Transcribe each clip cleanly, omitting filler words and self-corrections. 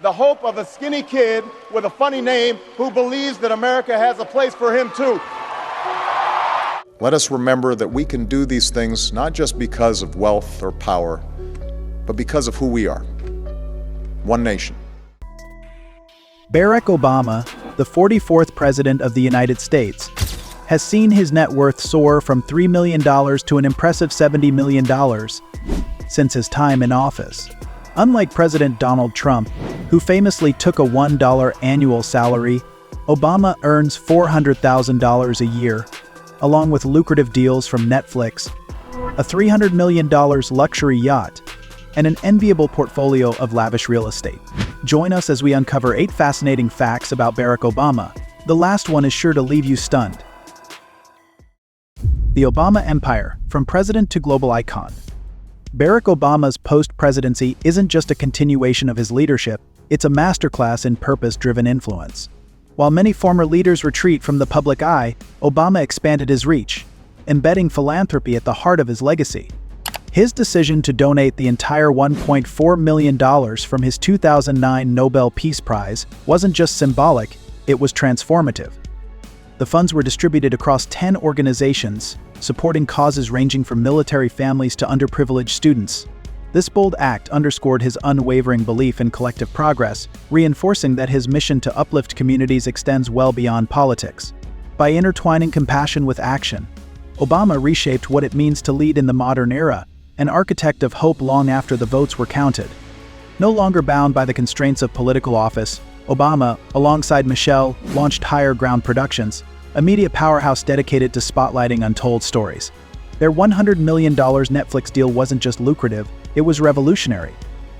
the hope of a skinny kid with a funny name who believes that America has a place for him too. Let us remember that we can do these things not just because of wealth or power, but because of who we are. One nation. Barack Obama, the 44th President of the United States, has seen his net worth soar from $3 million to an impressive $70 million since his time in office. Unlike President Donald Trump, who famously took a $1 annual salary, Obama earns $400,000 a year, along with lucrative deals from Netflix, a $300 million luxury yacht, and an enviable portfolio of lavish real estate. Join us as we uncover 8 fascinating facts about Barack Obama. The last one is sure to leave you stunned. The Obama Empire, from president to global icon. Barack Obama's post-presidency isn't just a continuation of his leadership, it's a masterclass in purpose-driven influence. While many former leaders retreat from the public eye, Obama expanded his reach, embedding philanthropy at the heart of his legacy. His decision to donate the entire $1.4 million from his 2009 Nobel Peace Prize wasn't just symbolic, it was transformative. The funds were distributed across 10 organizations, supporting causes ranging from military families to underprivileged students. This bold act underscored his unwavering belief in collective progress, reinforcing that his mission to uplift communities extends well beyond politics. By intertwining compassion with action, Obama reshaped what it means to lead in the modern era, an architect of hope long after the votes were counted. No longer bound by the constraints of political office, Obama, alongside Michelle, launched Higher Ground Productions, a media powerhouse dedicated to spotlighting untold stories. Their $100 million Netflix deal wasn't just lucrative, it was revolutionary.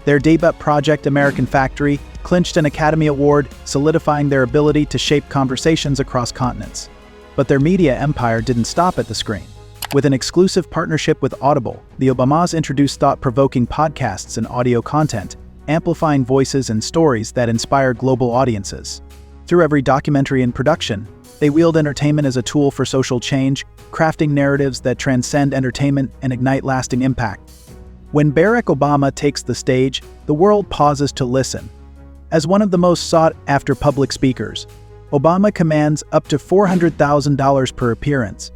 Their debut project, American Factory, clinched an Academy Award, solidifying their ability to shape conversations across continents. But their media empire didn't stop at the screen. With an exclusive partnership with Audible, the Obamas introduced thought-provoking podcasts and audio content, amplifying voices and stories that inspire global audiences. Through every documentary and production, they wield entertainment as a tool for social change, crafting narratives that transcend entertainment and ignite lasting impact. When Barack Obama takes the stage, the world pauses to listen. As one of the most sought-after public speakers, Obama commands up to $400,000 per appearance,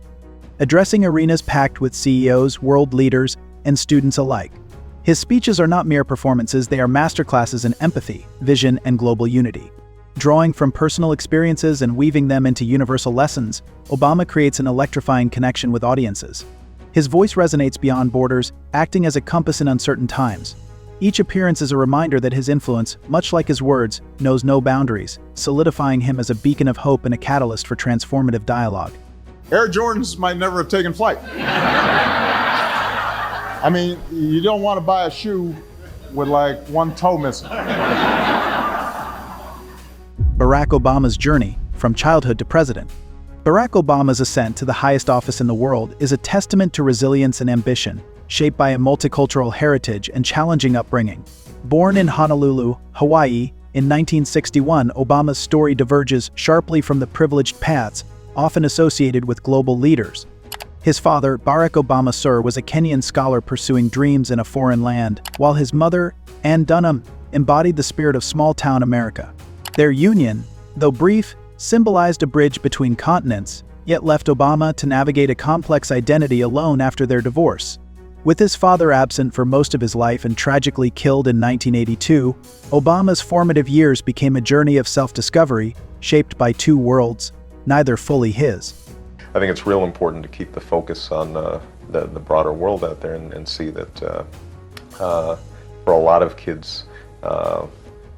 addressing arenas packed with CEOs, world leaders, and students alike. His speeches are not mere performances, they are masterclasses in empathy, vision, and global unity. Drawing from personal experiences and weaving them into universal lessons, Obama creates an electrifying connection with audiences. His voice resonates beyond borders, acting as a compass in uncertain times. Each appearance is a reminder that his influence, much like his words, knows no boundaries, solidifying him as a beacon of hope and a catalyst for transformative dialogue. Air Jordans might never have taken flight. I mean, you don't want to buy a shoe with like one toe missing. Barack Obama's journey, from childhood to president. Barack Obama's ascent to the highest office in the world is a testament to resilience and ambition, shaped by a multicultural heritage and challenging upbringing. Born in Honolulu, Hawaii, in 1961, Obama's story diverges sharply from the privileged paths often associated with global leaders. His father, Barack Obama Sr., was a Kenyan scholar pursuing dreams in a foreign land, while his mother, Ann Dunham, embodied the spirit of small-town America. Their union, though brief, symbolized a bridge between continents, yet left Obama to navigate a complex identity alone after their divorce. With his father absent for most of his life and tragically killed in 1982, Obama's formative years became a journey of self-discovery, shaped by two worlds, neither fully his. I think it's real important to keep the focus on the broader world out there and see that for a lot of kids,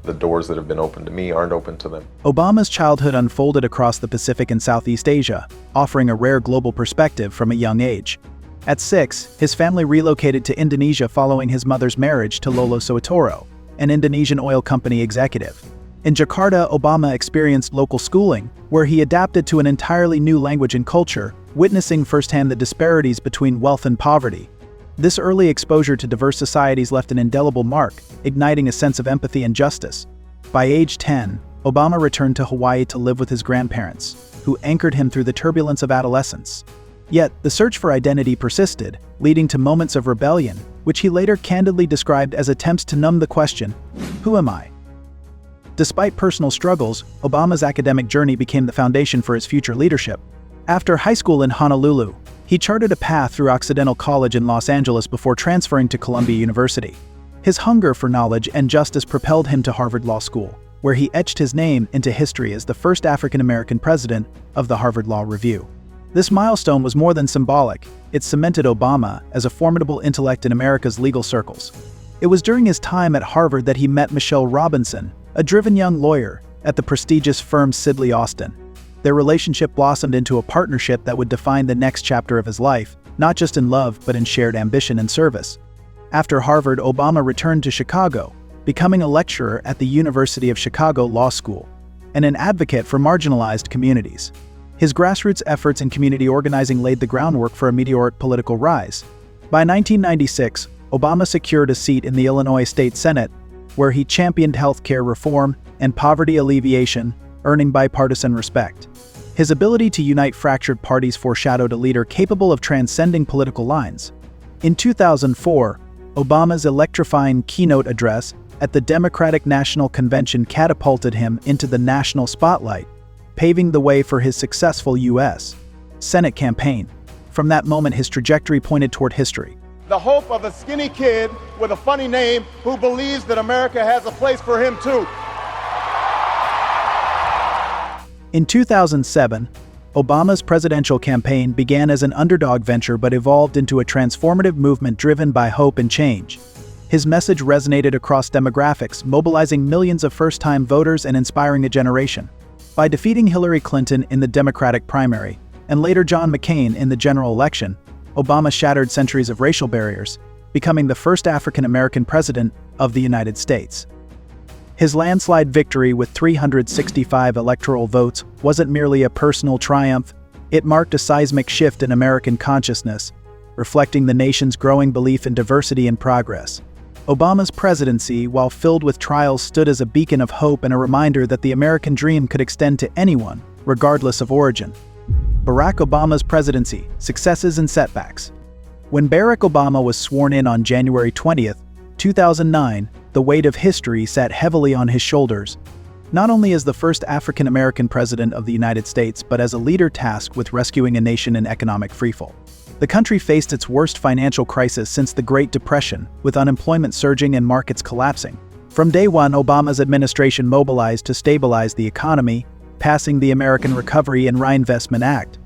the doors that have been open to me aren't open to them. Obama's childhood unfolded across the Pacific and Southeast Asia, offering a rare global perspective from a young age. At 6, his family relocated to Indonesia following his mother's marriage to Lolo Suharto, an Indonesian oil company executive. In Jakarta, Obama experienced local schooling, where he adapted to an entirely new language and culture, witnessing firsthand the disparities between wealth and poverty. This early exposure to diverse societies left an indelible mark, igniting a sense of empathy and justice. By age 10, Obama returned to Hawaii to live with his grandparents, who anchored him through the turbulence of adolescence. Yet, the search for identity persisted, leading to moments of rebellion, which he later candidly described as attempts to numb the question, "Who am I?" Despite personal struggles, Obama's academic journey became the foundation for his future leadership. After high school in Honolulu, he charted a path through Occidental College in Los Angeles before transferring to Columbia University. His hunger for knowledge and justice propelled him to Harvard Law School, where he etched his name into history as the first African-American president of the Harvard Law Review. This milestone was more than symbolic. It cemented Obama as a formidable intellect in America's legal circles. It was during his time at Harvard that he met Michelle Robinson, a driven young lawyer at the prestigious firm Sidley Austin. Their relationship blossomed into a partnership that would define the next chapter of his life, not just in love but in shared ambition and service. After Harvard, Obama returned to Chicago, becoming a lecturer at the University of Chicago Law School and an advocate for marginalized communities. His grassroots efforts in community organizing laid the groundwork for a meteoric political rise. By 1996, Obama secured a seat in the Illinois State Senate, where he championed healthcare reform and poverty alleviation, earning bipartisan respect. His ability to unite fractured parties foreshadowed a leader capable of transcending political lines. In 2004, Obama's electrifying keynote address at the Democratic National Convention catapulted him into the national spotlight, paving the way for his successful U.S. Senate campaign. From that moment, his trajectory pointed toward history. The hope of a skinny kid with a funny name who believes that America has a place for him too. In 2007, Obama's presidential campaign began as an underdog venture but evolved into a transformative movement driven by hope and change. His message resonated across demographics, mobilizing millions of first-time voters and inspiring a generation. By defeating Hillary Clinton in the Democratic primary, and later John McCain in the general election, Obama shattered centuries of racial barriers, becoming the first African-American president of the United States. His landslide victory with 365 electoral votes wasn't merely a personal triumph, it marked a seismic shift in American consciousness, reflecting the nation's growing belief in diversity and progress. Obama's presidency, while filled with trials, stood as a beacon of hope and a reminder that the American dream could extend to anyone, regardless of origin. Barack Obama's presidency, successes and setbacks. When Barack Obama was sworn in on January 20, 2009, the weight of history sat heavily on his shoulders, not only as the first African-American president of the United States, but as a leader tasked with rescuing a nation in economic freefall. The country faced its worst financial crisis since the Great Depression, with unemployment surging and markets collapsing. From day one, Obama's administration mobilized to stabilize the economy, passing the American Recovery and Reinvestment Act,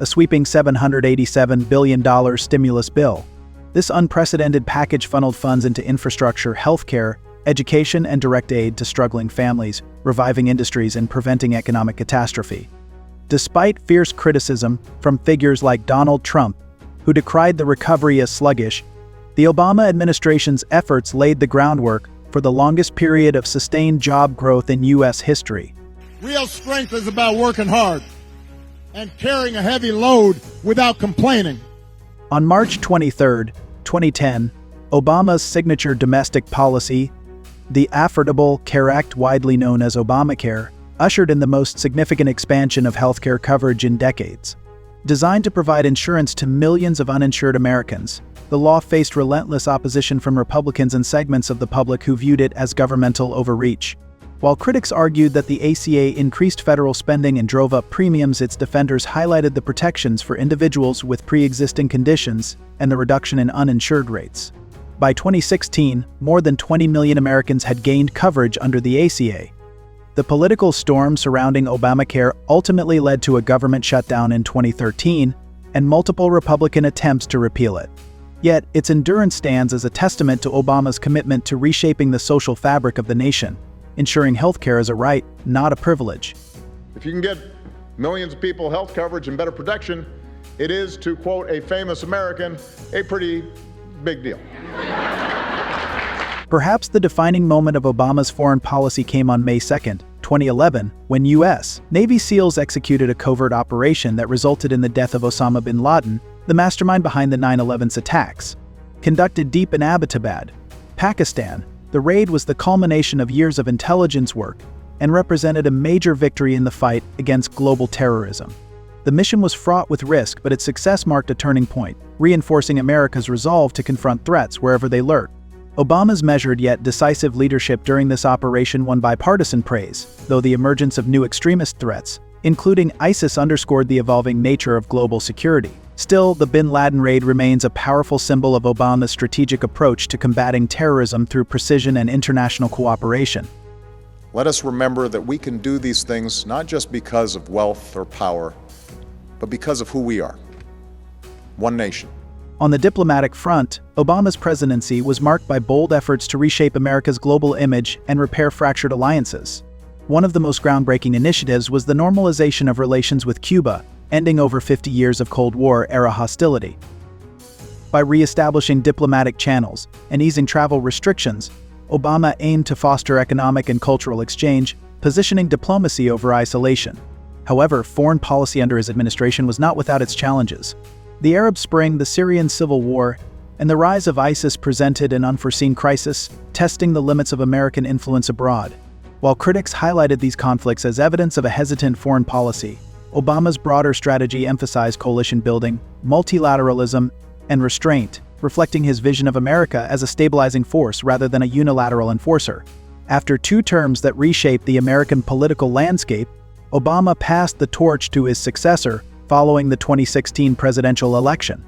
a sweeping $787 billion stimulus bill. This unprecedented package funneled funds into infrastructure, healthcare, education, and direct aid to struggling families, reviving industries and preventing economic catastrophe. Despite fierce criticism from figures like Donald Trump, who decried the recovery as sluggish, the Obama administration's efforts laid the groundwork for the longest period of sustained job growth in U.S. history. Real strength is about working hard and carrying a heavy load without complaining. On March 23, 2010, Obama's signature domestic policy, the Affordable Care Act, widely known as Obamacare, ushered in the most significant expansion of healthcare coverage in decades. Designed to provide insurance to millions of uninsured Americans, the law faced relentless opposition from Republicans and segments of the public who viewed it as governmental overreach. While critics argued that the ACA increased federal spending and drove up premiums, its defenders highlighted the protections for individuals with pre-existing conditions and the reduction in uninsured rates. By 2016, more than 20 million Americans had gained coverage under the ACA. The political storm surrounding Obamacare ultimately led to a government shutdown in 2013 and multiple Republican attempts to repeal it. Yet, its endurance stands as a testament to Obama's commitment to reshaping the social fabric of the nation, ensuring healthcare is a right, not a privilege. If you can get millions of people health coverage and better protection, it is, to quote a famous American, a pretty big deal. Perhaps the defining moment of Obama's foreign policy came on May 2, 2011, when U.S. Navy SEALs executed a covert operation that resulted in the death of Osama bin Laden, the mastermind behind the 9/11 attacks. Conducted deep in Abbottabad, Pakistan, the raid was the culmination of years of intelligence work and represented a major victory in the fight against global terrorism. The mission was fraught with risk, but its success marked a turning point, reinforcing America's resolve to confront threats wherever they lurk. Obama's measured yet decisive leadership during this operation won bipartisan praise, though the emergence of new extremist threats, including ISIS, underscored the evolving nature of global security. Still, the bin Laden raid remains a powerful symbol of Obama's strategic approach to combating terrorism through precision and international cooperation. Let us remember that we can do these things not just because of wealth or power, but because of who we are. One nation. On the diplomatic front, Obama's presidency was marked by bold efforts to reshape America's global image and repair fractured alliances. One of the most groundbreaking initiatives was the normalization of relations with Cuba, ending over 50 years of Cold War-era hostility. By re-establishing diplomatic channels and easing travel restrictions, Obama aimed to foster economic and cultural exchange, positioning diplomacy over isolation. However, foreign policy under his administration was not without its challenges. The Arab Spring, the Syrian civil war, and the rise of ISIS presented an unforeseen crisis, testing the limits of American influence abroad. While critics highlighted these conflicts as evidence of a hesitant foreign policy, Obama's broader strategy emphasized coalition building, multilateralism, and restraint, reflecting his vision of America as a stabilizing force rather than a unilateral enforcer. After 2 terms that reshaped the American political landscape, Obama passed the torch to his successor following the 2016 presidential election.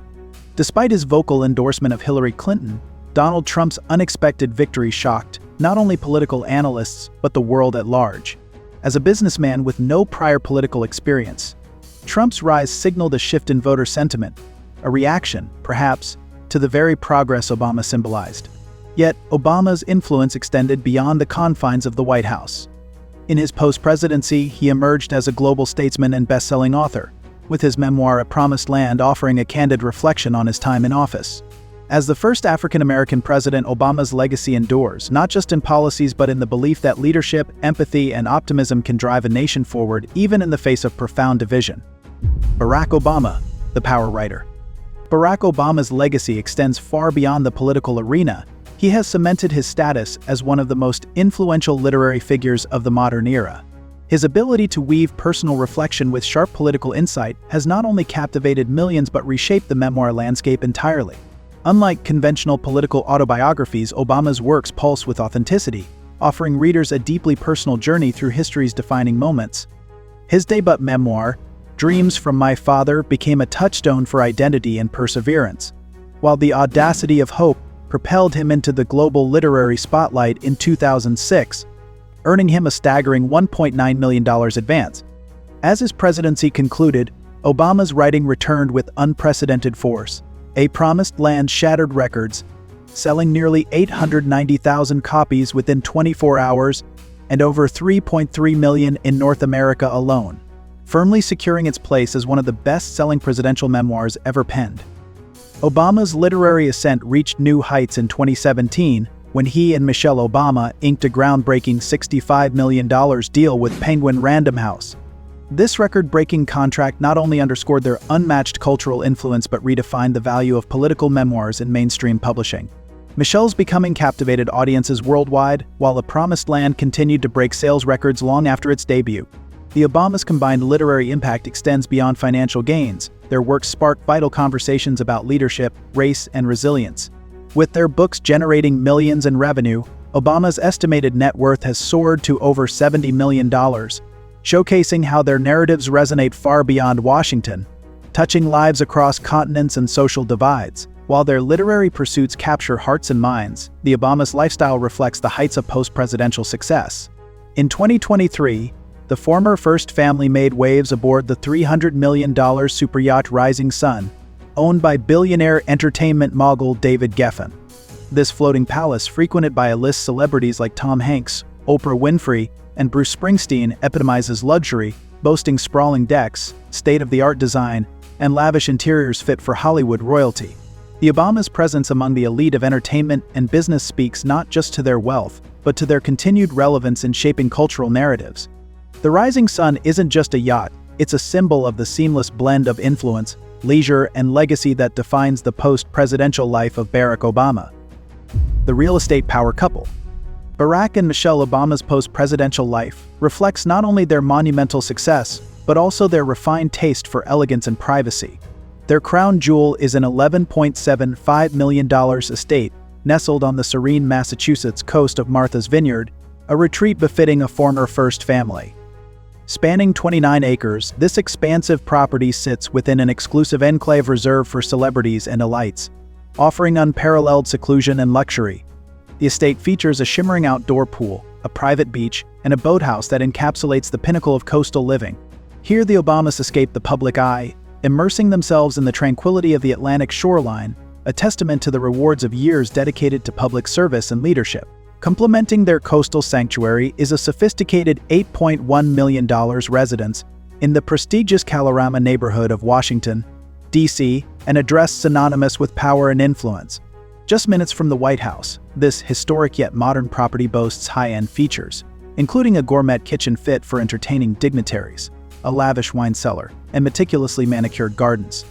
Despite his vocal endorsement of Hillary Clinton, Donald Trump's unexpected victory shocked not only political analysts but the world at large. As a businessman with no prior political experience, Trump's rise signaled a shift in voter sentiment, a reaction, perhaps, to the very progress Obama symbolized. Yet, Obama's influence extended beyond the confines of the White House. In his post-presidency, he emerged as a global statesman and best-selling author, with his memoir A Promised Land offering a candid reflection on his time in office. As the first African-American president, Obama's legacy endures, not just in policies but in the belief that leadership, empathy, and optimism can drive a nation forward even in the face of profound division. Barack Obama, the power writer. Barack Obama's legacy extends far beyond the political arena. He has cemented his status as one of the most influential literary figures of the modern era. His ability to weave personal reflection with sharp political insight has not only captivated millions but reshaped the memoir landscape entirely. Unlike conventional political autobiographies, Obama's works pulse with authenticity, offering readers a deeply personal journey through history's defining moments. His debut memoir, Dreams from My Father, became a touchstone for identity and perseverance, while The Audacity of Hope propelled him into the global literary spotlight in 2006, earning him a staggering $1.9 million advance. As his presidency concluded, Obama's writing returned with unprecedented force. A Promised Land shattered records, selling nearly 890,000 copies within 24 hours and over 3.3 million in North America alone, firmly securing its place as one of the best-selling presidential memoirs ever penned. Obama's literary ascent reached new heights in 2017 when he and Michelle Obama inked a groundbreaking $65 million deal with Penguin Random House. This record-breaking contract not only underscored their unmatched cultural influence but redefined the value of political memoirs in mainstream publishing. Michelle's Becoming captivated audiences worldwide, while A Promised Land continued to break sales records long after its debut. The Obamas' combined literary impact extends beyond financial gains. Their works sparked vital conversations about leadership, race, and resilience. With their books generating millions in revenue, Obama's estimated net worth has soared to over $70 million, showcasing how their narratives resonate far beyond Washington, touching lives across continents and social divides. While their literary pursuits capture hearts and minds, the Obamas' lifestyle reflects the heights of post-presidential success. In 2023, the former First Family made waves aboard the $300 million superyacht Rising Sun, owned by billionaire entertainment mogul David Geffen. This floating palace, frequented by A-list celebrities like Tom Hanks, Oprah Winfrey, and Bruce Springsteen, epitomizes luxury, boasting sprawling decks, state-of-the-art design, and lavish interiors fit for Hollywood royalty. The Obamas' presence among the elite of entertainment and business speaks not just to their wealth, but to their continued relevance in shaping cultural narratives. The Rising Sun isn't just a yacht, it's a symbol of the seamless blend of influence, leisure, and legacy that defines the post-presidential life of Barack Obama. The real estate power couple. Barack and Michelle Obama's post-presidential life reflects not only their monumental success, but also their refined taste for elegance and privacy. Their crown jewel is an $11.75 million estate nestled on the serene Massachusetts coast of Martha's Vineyard, a retreat befitting a former First Family. Spanning 29 acres, this expansive property sits within an exclusive enclave reserved for celebrities and elites, offering unparalleled seclusion and luxury. The estate features a shimmering outdoor pool, a private beach, and a boathouse that encapsulates the pinnacle of coastal living. Here the Obamas escape the public eye, immersing themselves in the tranquility of the Atlantic shoreline, a testament to the rewards of years dedicated to public service and leadership. Complementing their coastal sanctuary is a sophisticated $8.1 million residence in the prestigious Kalorama neighborhood of Washington, D.C., an address synonymous with power and influence. Just minutes from the White House, this historic yet modern property boasts high-end features, including a gourmet kitchen fit for entertaining dignitaries, a lavish wine cellar, and meticulously manicured gardens.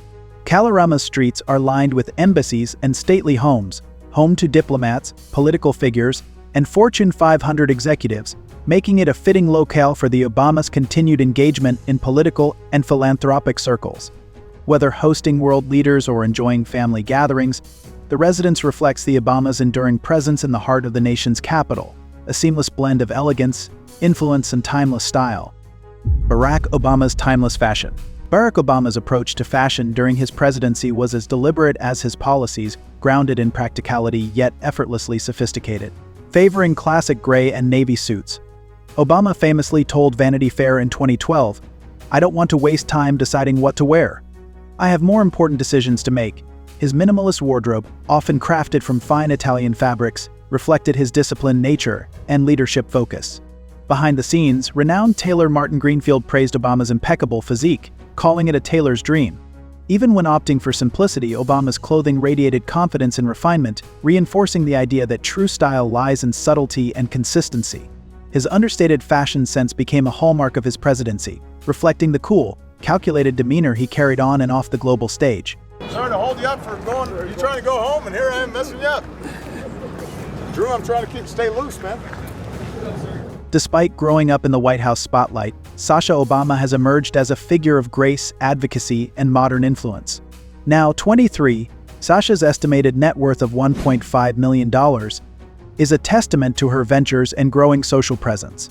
Kalorama's streets are lined with embassies and stately homes, home to diplomats, political figures, and Fortune 500 executives, making it a fitting locale for the Obamas' continued engagement in political and philanthropic circles. Whether hosting world leaders or enjoying family gatherings, the residence reflects the Obamas' enduring presence in the heart of the nation's capital, a seamless blend of elegance, influence, and timeless style. Barack Obama's timeless fashion. Barack Obama's approach to fashion during his presidency was as deliberate as his policies, grounded in practicality yet effortlessly sophisticated. Favoring classic gray and navy suits, Obama famously told Vanity Fair in 2012, "I don't want to waste time deciding what to wear. I have more important decisions to make." His minimalist wardrobe, often crafted from fine Italian fabrics, reflected his disciplined nature and leadership focus. Behind the scenes, renowned tailor Martin Greenfield praised Obama's impeccable physique, calling it a tailor's dream. Even when opting for simplicity, Obama's clothing radiated confidence and refinement, reinforcing the idea that true style lies in subtlety and consistency. His understated fashion sense became a hallmark of his presidency, reflecting the cool, calculated demeanor he carried on and off the global stage. Sorry to hold you up for going. Are you trying to go home? And here I am messing you up. Drew, I'm trying to stay loose, man. Despite growing up in the White House spotlight, Sasha Obama has emerged as a figure of grace, advocacy, and modern influence. Now 23, Sasha's estimated net worth of $1.5 million is a testament to her ventures and growing social presence.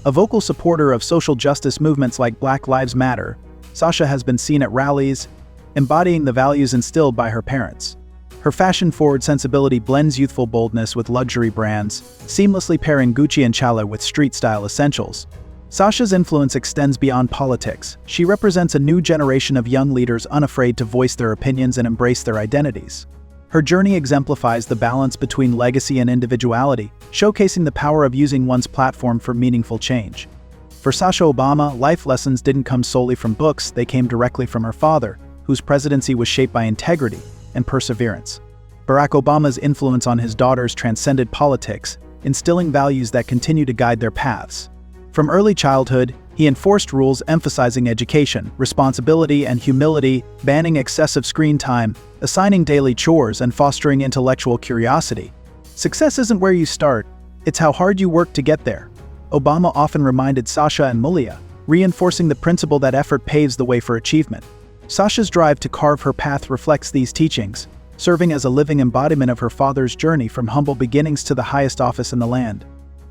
A vocal supporter of social justice movements like Black Lives Matter, Sasha has been seen at rallies, embodying the values instilled by her parents. Her fashion-forward sensibility blends youthful boldness with luxury brands, seamlessly pairing Gucci and Chala with street-style essentials. Sasha's influence extends beyond politics. She represents a new generation of young leaders unafraid to voice their opinions and embrace their identities. Her journey exemplifies the balance between legacy and individuality, showcasing the power of using one's platform for meaningful change. For Sasha Obama, life lessons didn't come solely from books, they came directly from her father, whose presidency was shaped by integrity and perseverance. Barack Obama's influence on his daughters transcended politics, instilling values that continue to guide their paths. From early childhood, he enforced rules emphasizing education, responsibility, and humility, banning excessive screen time, assigning daily chores, and fostering intellectual curiosity. Success isn't where you start, it's how hard you work to get there. Obama often reminded Sasha and Mulia, reinforcing the principle that effort paves the way for achievement. Sasha's drive to carve her path reflects these teachings, serving as a living embodiment of her father's journey from humble beginnings to the highest office in the land.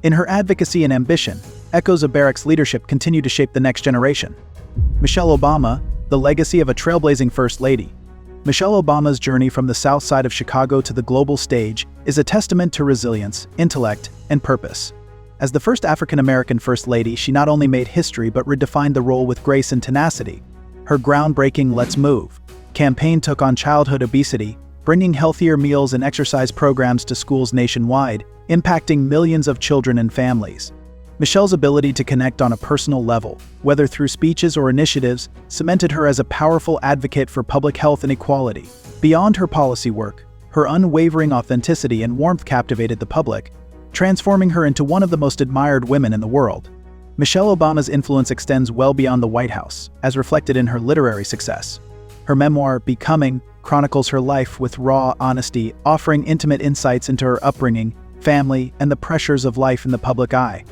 In her advocacy and ambition, echoes of Barack's leadership continue to shape the next generation. Michelle Obama, the legacy of a trailblazing First Lady. Michelle Obama's journey from the South Side of Chicago to the global stage is a testament to resilience, intellect, and purpose. As the first African-American First Lady, she not only made history but redefined the role with grace and tenacity. Her groundbreaking Let's Move campaign took on childhood obesity, bringing healthier meals and exercise programs to schools nationwide, impacting millions of children and families. Michelle's ability to connect on a personal level, whether through speeches or initiatives, cemented her as a powerful advocate for public health and equality. Beyond her policy work, her unwavering authenticity and warmth captivated the public, transforming her into one of the most admired women in the world. Michelle Obama's influence extends well beyond the White House, as reflected in her literary success. Her memoir, Becoming, chronicles her life with raw honesty, offering intimate insights into her upbringing, family, and the pressures of life in the public eye.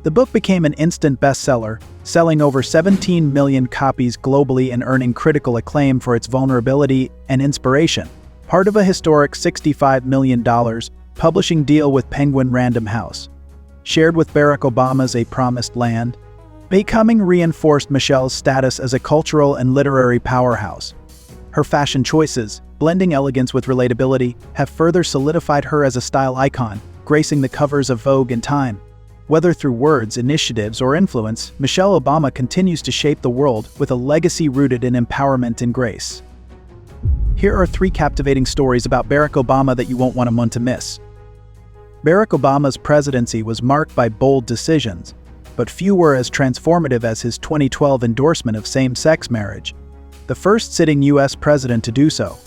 The book became an instant bestseller, selling over 17 million copies globally and earning critical acclaim for its vulnerability and inspiration. part of a historic $65 million publishing deal with Penguin Random House. Shared with Barack Obama's A Promised Land, becoming reinforced Michelle's status as a cultural and literary powerhouse. Her fashion choices, blending elegance with relatability, have further solidified her as a style icon, gracing the covers of Vogue and Time. Whether through words, initiatives, or influence, Michelle Obama continues to shape the world with a legacy rooted in empowerment and grace. Here are 3 captivating stories about Barack Obama that you won't want to miss. Barack Obama's presidency was marked by bold decisions, but few were as transformative as his 2012 endorsement of same-sex marriage, the first sitting U.S. president to do so.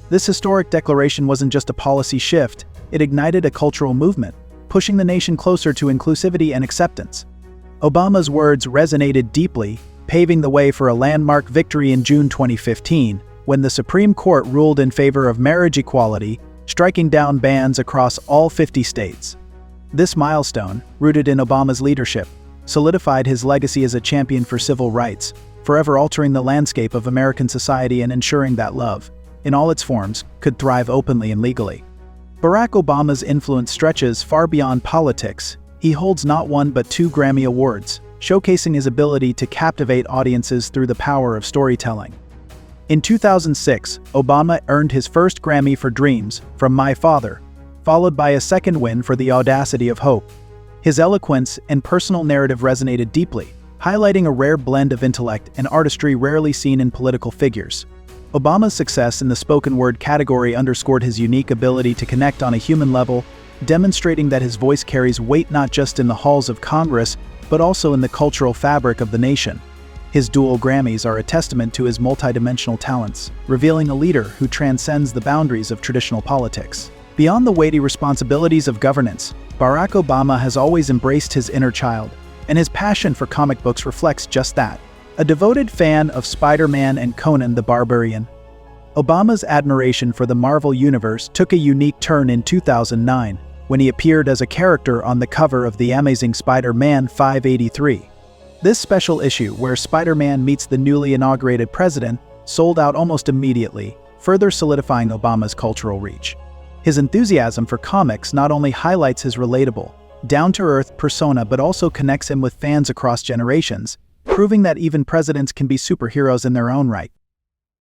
This historic declaration wasn't just a policy shift, it ignited a cultural movement, pushing the nation closer to inclusivity and acceptance. Obama's words resonated deeply, paving the way for a landmark victory in June 2015, when the Supreme Court ruled in favor of marriage equality, striking down bans across all 50 states. This milestone, rooted in Obama's leadership, solidified his legacy as a champion for civil rights, forever altering the landscape of American society and ensuring that love, in all its forms, could thrive openly and legally. Barack Obama's influence stretches far beyond politics. He holds not 1 but 2 Grammy Awards, showcasing his ability to captivate audiences through the power of storytelling. In 2006, Obama earned his first Grammy for Dreams, from My Father, followed by a second win for The Audacity of Hope. His eloquence and personal narrative resonated deeply, highlighting a rare blend of intellect and artistry rarely seen in political figures. Obama's success in the spoken word category underscored his unique ability to connect on a human level, demonstrating that his voice carries weight not just in the halls of Congress, but also in the cultural fabric of the nation. His dual Grammys are a testament to his multidimensional talents, revealing a leader who transcends the boundaries of traditional politics. Beyond the weighty responsibilities of governance, Barack Obama has always embraced his inner child, and his passion for comic books reflects just that. A devoted fan of Spider-Man and Conan the Barbarian, Obama's admiration for the Marvel Universe took a unique turn in 2009, when he appeared as a character on the cover of The Amazing Spider-Man 583. This special issue, where Spider-Man meets the newly inaugurated president, sold out almost immediately, further solidifying Obama's cultural reach. His enthusiasm for comics not only highlights his relatable, down-to-earth persona but also connects him with fans across generations, proving that even presidents can be superheroes in their own right.